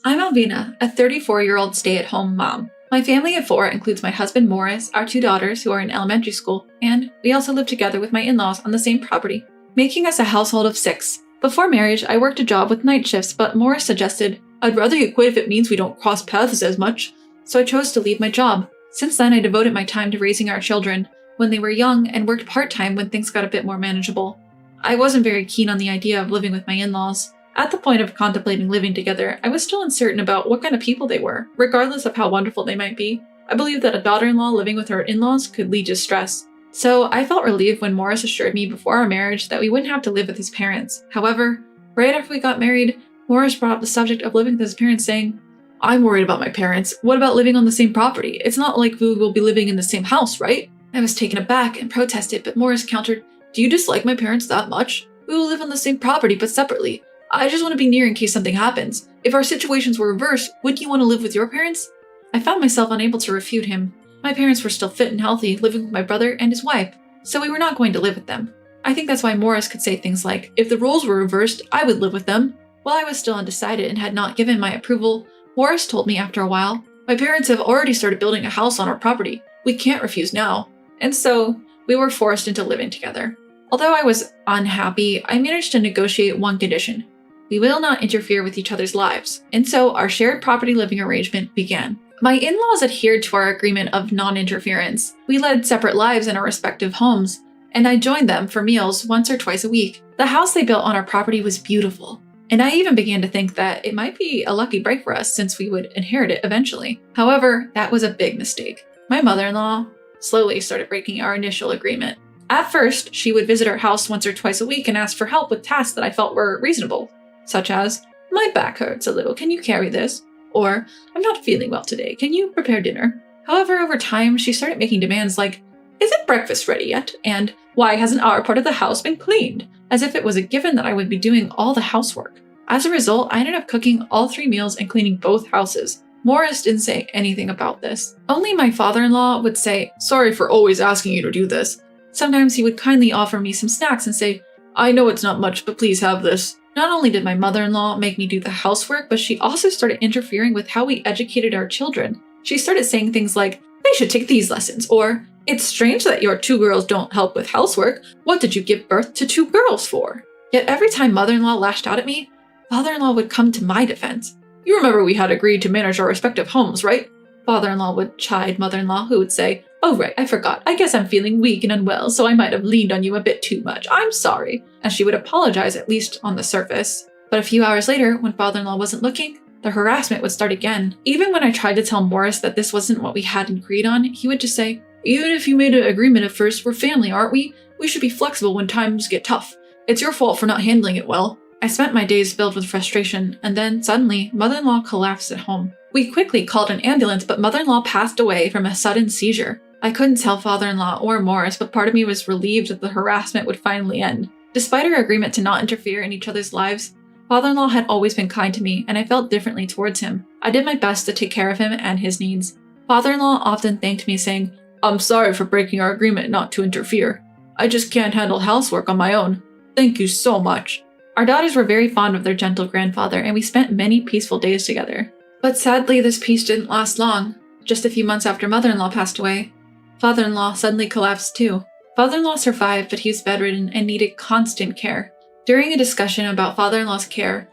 I'm Alvina, a 34-year-old stay-at-home mom. My family of four includes my husband Morris, our two daughters who are in elementary school, and we also live together with my in-laws on the same property, making us a household of six. Before marriage, I worked a job with night shifts, but Morris suggested, "I'd rather you quit if it means we don't cross paths as much," so I chose to leave my job. Since then, I devoted my time to raising our children when they were young and worked part-time when things got a bit more manageable. I wasn't very keen on the idea of living with my in-laws. At the point of contemplating living together, I was still uncertain about what kind of people they were, regardless of how wonderful they might be. I believed that a daughter-in-law living with her in-laws could lead to stress. So I felt relieved when Morris assured me before our marriage that we wouldn't have to live with his parents. However, right after we got married, Morris brought up the subject of living with his parents, saying, "I'm worried about my parents. What about living on the same property? It's not like we will be living in the same house, right?" I was taken aback and protested, but Morris countered, "Do you dislike my parents that much? We will live on the same property but separately. I just want to be near in case something happens. If our situations were reversed, wouldn't you want to live with your parents?" I found myself unable to refute him. My parents were still fit and healthy, living with my brother and his wife, so we were not going to live with them. I think that's why Morris could say things like, "If the roles were reversed, I would live with them." While I was still undecided and had not given my approval, Morris told me after a while, "My parents have already started building a house on our property. We can't refuse now." And so, we were forced into living together. Although I was unhappy, I managed to negotiate one condition. We will not interfere with each other's lives, and so our shared property living arrangement began. My in-laws adhered to our agreement of non-interference. We led separate lives in our respective homes, and I joined them for meals once or twice a week. The house they built on our property was beautiful, and I even began to think that it might be a lucky break for us since we would inherit it eventually. However, that was a big mistake. My mother-in-law slowly started breaking our initial agreement. At first, she would visit our house once or twice a week and ask for help with tasks that I felt were reasonable, such as, "My back hurts a little, can you carry this?" Or, "I'm not feeling well today, can you prepare dinner?" However, over time, she started making demands like, "Isn't breakfast ready yet?" And, "Why hasn't our part of the house been cleaned?" As if it was a given that I would be doing all the housework. As a result, I ended up cooking all 3 meals and cleaning both houses. Morris didn't say anything about this. Only my father-in-law would say, "Sorry for always asking you to do this." Sometimes he would kindly offer me some snacks and say, "I know it's not much, but please have this." Not only did my mother-in-law make me do the housework, but she also started interfering with how we educated our children. She started saying things like, "They should take these lessons," or, "It's strange that your 2 girls don't help with housework. What did you give birth to 2 girls for?" Yet every time mother-in-law lashed out at me, father-in-law would come to my defense. "You remember we had agreed to manage our respective homes, right?" Father-in-law would chide mother-in-law, who would say, "Oh right, I forgot. I guess I'm feeling weak and unwell, so I might have leaned on you a bit too much. I'm sorry." And she would apologize, at least on the surface. But a few hours later, when father-in-law wasn't looking, the harassment would start again. Even when I tried to tell Morris that this wasn't what we had agreed on, he would just say, "Even if you made an agreement at first, we're family, aren't we? We should be flexible when times get tough. It's your fault for not handling it well." I spent my days filled with frustration, and then, suddenly, mother-in-law collapsed at home. We quickly called an ambulance, but mother-in-law passed away from a sudden seizure. I couldn't tell father-in-law or Morris, but part of me was relieved that the harassment would finally end. Despite our agreement to not interfere in each other's lives, father-in-law had always been kind to me, and I felt differently towards him. I did my best to take care of him and his needs. Father-in-law often thanked me, saying, "I'm sorry for breaking our agreement not to interfere. I just can't handle housework on my own. Thank you so much." Our daughters were very fond of their gentle grandfather, and we spent many peaceful days together. But sadly, this peace didn't last long. Just a few months after mother-in-law passed away, father-in-law suddenly collapsed too. Father-in-law survived, but he was bedridden and needed constant care. During a discussion about father-in-law's care,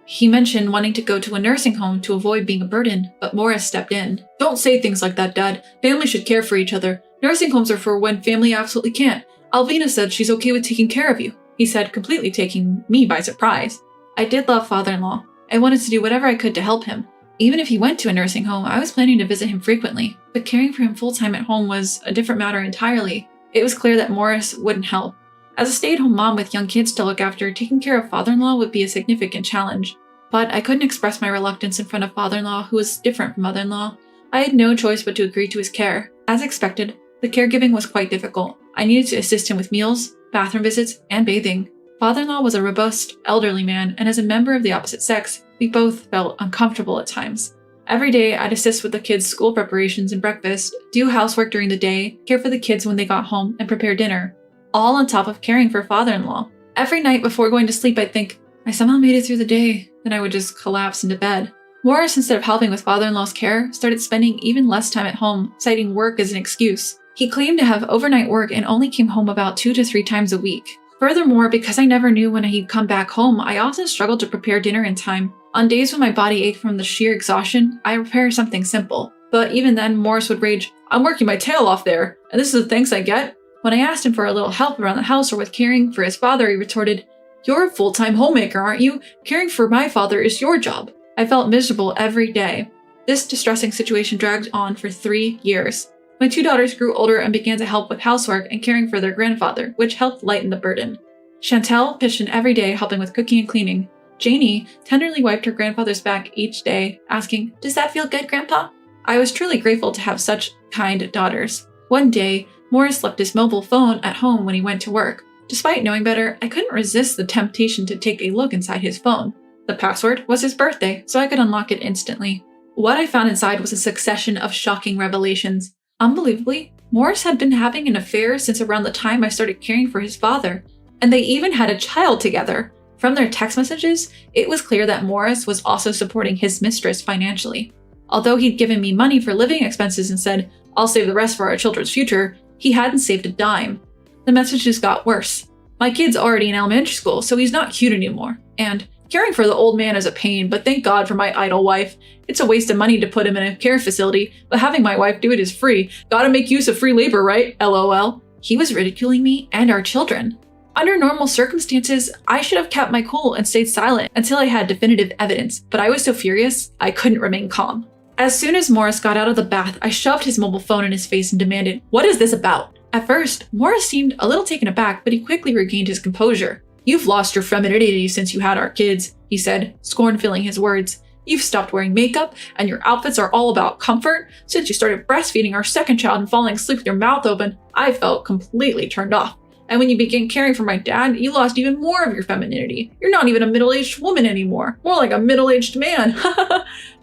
he mentioned wanting to go to a nursing home to avoid being a burden, but Morris stepped in. "Don't say things like that, Dad. Family should care for each other. Nursing homes are for when family absolutely can't. Alvina said she's okay with taking care of you," he said, completely taking me by surprise. I did love father-in-law. I wanted to do whatever I could to help him. Even if he went to a nursing home, I was planning to visit him frequently, but caring for him full-time at home was a different matter entirely. It was clear that Morris wouldn't help. As a stay-at-home mom with young kids to look after, taking care of father-in-law would be a significant challenge. But I couldn't express my reluctance in front of father-in-law, who was different from mother-in-law. I had no choice but to agree to his care. As expected, the caregiving was quite difficult. I needed to assist him with meals, bathroom visits, and bathing. Father-in-law was a robust, elderly man, and as a member of the opposite sex, we both felt uncomfortable at times. Every day, I'd assist with the kids' school preparations and breakfast, do housework during the day, care for the kids when they got home, and prepare dinner, all on top of caring for father-in-law. Every night before going to sleep, I'd think, "I somehow made it through the day." Then I would just collapse into bed. Morris, instead of helping with father-in-law's care, started spending even less time at home, citing work as an excuse. He claimed to have overnight work and only came home about 2 to 3 times a week. Furthermore, because I never knew when he'd come back home, I often struggled to prepare dinner in time. On days when my body ached from the sheer exhaustion, I prepare something simple. But even then, Morris would rage, "I'm working my tail off there, and this is the thanks I get?" When I asked him for a little help around the house or with caring for his father, he retorted, "You're a full-time homemaker, aren't you? Caring for my father is your job." I felt miserable every day. This distressing situation dragged on for 3 years. My 2 daughters grew older and began to help with housework and caring for their grandfather, which helped lighten the burden. Chantel pitched in every day, helping with cooking and cleaning. Janie tenderly wiped her grandfather's back each day, asking, "Does that feel good, Grandpa?" I was truly grateful to have such kind daughters. One day, Morris left his mobile phone at home when he went to work. Despite knowing better, I couldn't resist the temptation to take a look inside his phone. The password was his birthday, so I could unlock it instantly. What I found inside was a succession of shocking revelations. Unbelievably, Morris had been having an affair since around the time I started caring for his father, and they even had a child together. From their text messages, it was clear that Morris was also supporting his mistress financially. Although he'd given me money for living expenses and said, "I'll save the rest for our children's future," he hadn't saved a dime. The messages got worse. "My kid's already in elementary school, so he's not cute anymore," and "Caring for the old man is a pain, but thank God for my idle wife. It's a waste of money to put him in a care facility, but having my wife do it is free. Gotta make use of free labor, right? LOL. He was ridiculing me and our children. Under normal circumstances, I should have kept my cool and stayed silent until I had definitive evidence, but I was so furious, I couldn't remain calm. As soon as Morris got out of the bath, I shoved his mobile phone in his face and demanded, "What is this about?" At first, Morris seemed a little taken aback, but he quickly regained his composure. "You've lost your femininity since you had our kids," he said, scorn filling his words. "You've stopped wearing makeup, and your outfits are all about comfort. Since you started breastfeeding our second child and falling asleep with your mouth open, I felt completely turned off. And when you began caring for my dad, you lost even more of your femininity. You're not even a middle-aged woman anymore, more like a middle-aged man."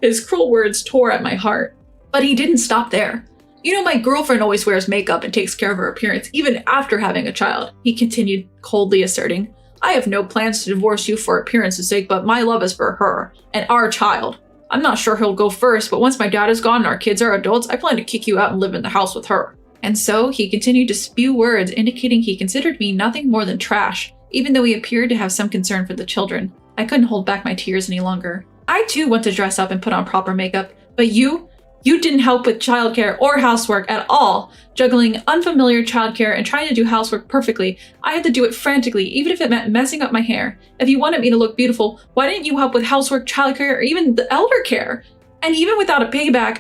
His cruel words tore at my heart. But he didn't stop there. "You know, my girlfriend always wears makeup and takes care of her appearance, even after having a child," he continued, coldly asserting. "I have no plans to divorce you for appearance's sake, but my love is for her and our child. I'm not sure who'll go first, but once my dad is gone and our kids are adults, I plan to kick you out and live in the house with her." And so he continued to spew words indicating he considered me nothing more than trash, even though he appeared to have some concern for the children. I couldn't hold back my tears any longer. I too want to dress up and put on proper makeup, but you didn't help with childcare or housework at all. Juggling unfamiliar childcare and trying to do housework perfectly, I had to do it frantically, even if it meant messing up my hair. If you wanted me to look beautiful, why didn't you help with housework, childcare, or even the elder care? And even without a payback,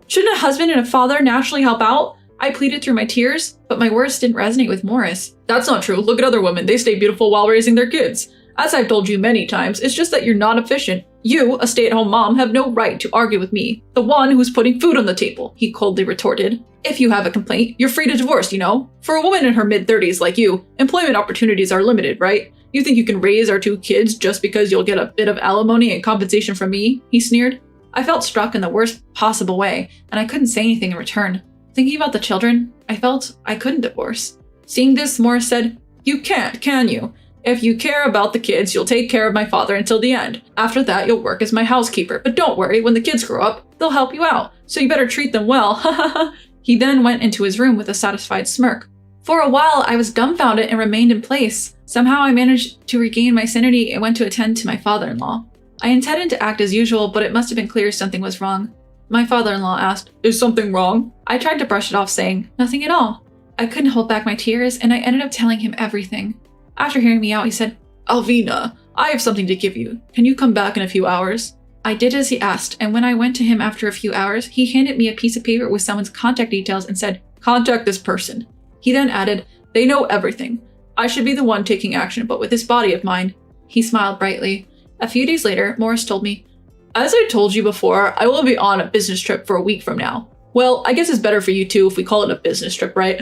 shouldn't a husband and a father naturally help out? I pleaded through my tears, but my words didn't resonate with Morris. "That's not true. Look at other women. They stay beautiful while raising their kids. As I've told you many times, it's just that you're not efficient. You, a stay-at-home mom, have no right to argue with me, the one who's putting food on the table," he coldly retorted. "If you have a complaint, you're free to divorce, you know? For a woman in her mid-30s like you, employment opportunities are limited, right? You think you can raise our 2 kids just because you'll get a bit of alimony and compensation from me?" he sneered. I felt struck in the worst possible way, and I couldn't say anything in return. Thinking about the children, I felt I couldn't divorce. Seeing this, Morris said, "You can't, can you? If you care about the kids, you'll take care of my father until the end. After that, you'll work as my housekeeper. But don't worry, when the kids grow up, they'll help you out. So you better treat them well." He then went into his room with a satisfied smirk. For a while, I was dumbfounded and remained in place. Somehow I managed to regain my sanity and went to attend to my father-in-law. I intended to act as usual, but it must have been clear something was wrong. My father-in-law asked, "Is something wrong?" I tried to brush it off, saying, "Nothing at all." I couldn't hold back my tears, and I ended up telling him everything. After hearing me out, he said, "Alvina, I have something to give you. Can you come back in a few hours?" I did as he asked, and when I went to him after a few hours, he handed me a piece of paper with someone's contact details and said, "Contact this person." He then added, "They know everything. I should be the one taking action, but with this body of mine." He smiled brightly. A few days later, Morris told me, "As I told you before, I will be on a business trip for a week from now. Well, I guess it's better for you too if we call it a business trip, right?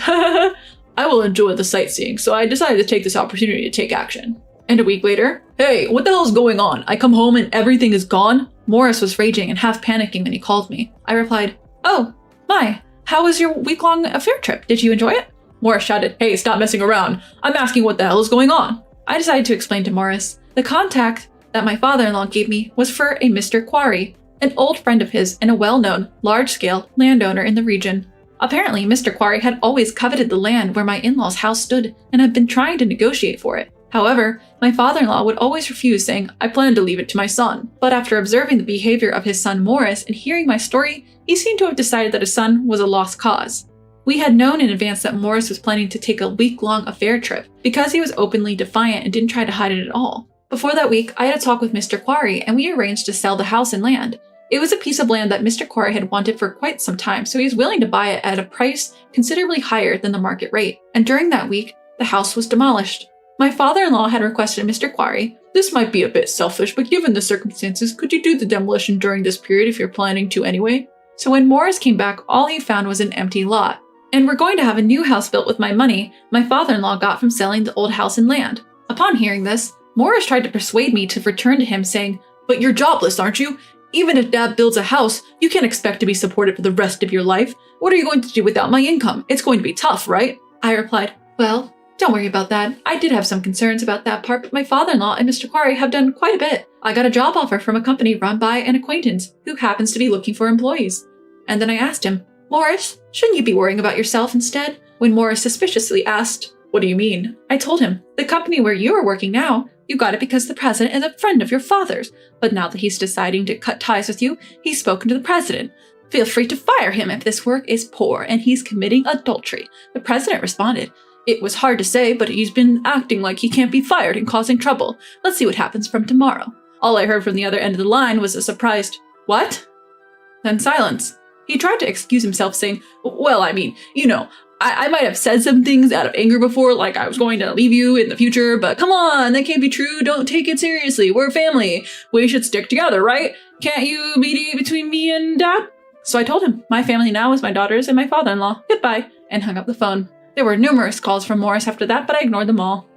I will enjoy the sightseeing, so I decided to take this opportunity to take action." And a week later, "Hey, what the hell is going on? I come home and everything is gone?" Morris was raging and half panicking when he called me. I replied, "Oh, my, how was your week-long affair trip? Did you enjoy it?" Morris shouted, "Hey, stop messing around. I'm asking what the hell is going on." I decided to explain to Morris. The contact that my father-in-law gave me was for a Mr. Quarry. an old friend of his and a well-known, large-scale landowner in the region. Apparently, Mr. Quarry had always coveted the land where my in-laws' house stood and had been trying to negotiate for it. However, my father-in-law would always refuse, saying, "I plan to leave it to my son." But after observing the behavior of his son Morris and hearing my story, he seemed to have decided that his son was a lost cause. We had known in advance that Morris was planning to take a week-long affair trip because he was openly defiant and didn't try to hide it at all. Before that week, I had a talk with Mr. Quarry and we arranged to sell the house and land. It was a piece of land that Mr. Quarry had wanted for quite some time, so he was willing to buy it at a price considerably higher than the market rate. And during that week, the house was demolished. My father-in-law had requested Mr. Quarry, "This might be a bit selfish, but given the circumstances, could you do the demolition during this period if you're planning to anyway?" So when Morris came back, all he found was an empty lot. And we're going to have a new house built with my money my father-in-law got from selling the old house and land. Upon hearing this, Morris tried to persuade me to return to him, saying, "But you're jobless, aren't you? Even if Dad builds a house, you can't expect to be supported for the rest of your life. What are you going to do without my income? It's going to be tough, right?" I replied, "Well, don't worry about that. I did have some concerns about that part, but my father-in-law and Mr. Quarry have done quite a bit. I got a job offer from a company run by an acquaintance who happens to be looking for employees." And then I asked him, "Morris, shouldn't you be worrying about yourself instead?" When Morris suspiciously asked, "What do you mean?" I told him, "The company where you are working now, you got it because the president is a friend of your father's. But now that he's deciding to cut ties with you, he's spoken to the president. Feel free to fire him if this work is poor and he's committing adultery." The president responded, "It was hard to say, but he's been acting like he can't be fired and causing trouble. Let's see what happens from tomorrow." All I heard from the other end of the line was a surprised, "What?" Then silence. He tried to excuse himself, saying, "Well, I mean, I might have said some things out of anger before, like I was going to leave you in the future, but come on, that can't be true. Don't take it seriously. We're family. We should stick together, right? Can't you mediate between me and Dad?" So I told him, my family now is my daughters and my father-in-law. Goodbye, and hung up the phone. There were numerous calls from Morris after that, but I ignored them all.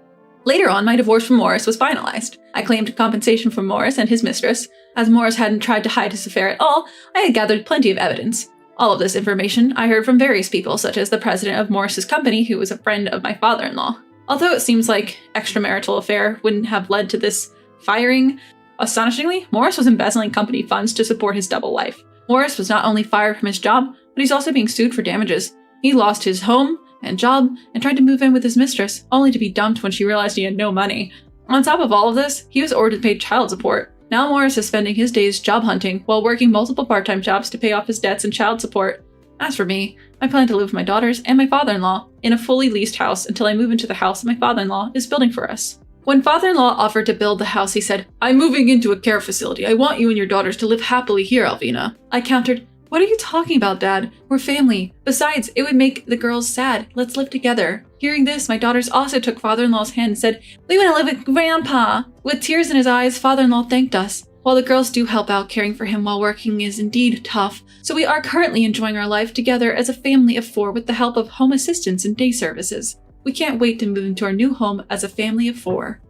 Later on, my divorce from Morris was finalized. I claimed compensation from Morris and his mistress. As Morris hadn't tried to hide his affair at all, I had gathered plenty of evidence. All of this information I heard from various people, such as the president of Morris's company, who was a friend of my father-in-law. Although it seems like extramarital affair wouldn't have led to this firing, astonishingly, Morris was embezzling company funds to support his double life. Morris was not only fired from his job, but he's also being sued for damages. He lost his home and job and tried to move in with his mistress, only to be dumped when she realized he had no money. On top of all of this, he was ordered to pay child support. Now Morris is spending his days job hunting while working multiple part-time jobs to pay off his debts and child support. As for me, I plan to live with my daughters and my father-in-law in a fully leased house until I move into the house my father-in-law is building for us. When father-in-law offered to build the house, he said, "I'm moving into a care facility. I want you and your daughters to live happily here, Alvina." I countered, "What are you talking about, Dad? We're family. Besides, it would make the girls sad. Let's live together." Hearing this, my daughters also took father-in-law's hand and said, "We want to live with Grandpa." With tears in his eyes, father-in-law thanked us. While the girls do help out, caring for him while working is indeed tough, so we are currently enjoying our life together as a family of 4 with the help of home assistance and day services. We can't wait to move into our new home as a family of 4.